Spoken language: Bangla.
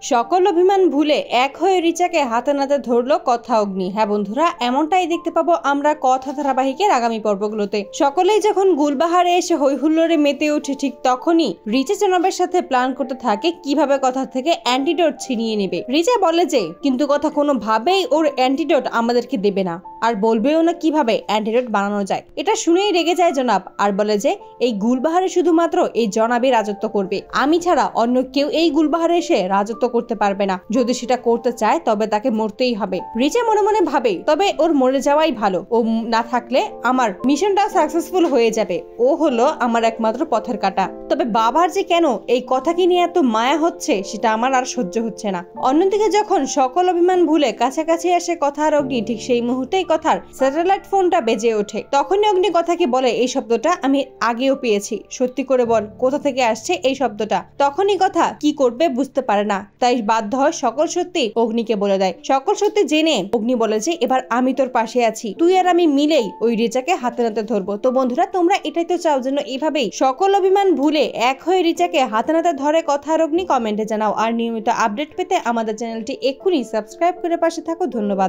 সকল অভিমান ভুলে এক হয়ে রিচাকে হাতে নাতে ধরলো কথা অগ্নি। হ্যাঁ বন্ধুরা, এমনটাই দেখতে পাবো আমরা কথা ধারাবাহিকের আগামী পর্বগুলোতে। সকলেই যখন গুলবাহারে এসে হই হুল্লোড়ে মেতে ওঠে, ঠিক তখনই রিচা জনাবের সাথে প্ল্যান করতে থাকে কিভাবে কথা থেকে অ্যান্টিডোট ছিনিয়ে নেবে। রিচা বলে যে কিন্তু কথা কোনোভাবেই ওর অ্যান্টিডোট আমাদেরকে দেবে না, আর বলবেও না কিভাবে অ্যান্টিডোট বানানো যায়। এটা শুনেই রেগে যায় জনাব আর বলে যে এই গুলবাহারে শুধুমাত্র এই জনাবই রাজত্ব করবে, আমি ছাড়া অন্য কেউ এই গুলবাহারে এসে রাজত্ব করতে পারবে না। যদি সেটা করতে চায় তবে তাকে মরতেই হবে। রিচা মনে মনে ভাবে তবে ওর মরে যাওয়াই ভালো, ও না থাকলে আমার মিশনটা সাকসেসফুল হয়ে যাবে। ও হলো আমার একমাত্র পথের কাঁটা। তবে বাবার যে কেন এই কথাকে নিয়ে এত মায়া হচ্ছে সেটা আমার আর সহ্য হচ্ছে না। অন্যদিকে যখন সকল অভিমান ভুলে কাছাকাছি আসে কথার অগ্নি, ঠিক সেই মুহূর্তেই কথার স্যাটেলাইট ফোনটা বেজে ওঠে। তখনই অগ্নি কথাকে বলে এই শব্দটা আমি আগেও পেয়েছি, সত্যি করে বল কোথা থেকে আসছে এই শব্দটা। তখনই কথা কি করবে বুঝতে পারে না, তাই বাধ্য হয় সকল সত্যি অগ্নিকে বলে দেয়। সকল সত্যি জেনে অগ্নি বলে যে এবার আমি তোর পাশে আছি, তুই আর আমি মিলেই ওই রিচাকে হাতে নাতে ধরবো। তো বন্ধুরা, তোমরা এটাই তো চাও যেন এইভাবেই সকল অভিমান ভুলে এক হয়ে রিচাকে হাতে নাতে ধরে কথার অগ্নি। কমেন্টে জানাও। আর নিয়মিত আপডেট পেতে আমাদের চ্যানেলটি এক্ষুনি সাবস্ক্রাইব করে পাশে থাকো। ধন্যবাদ।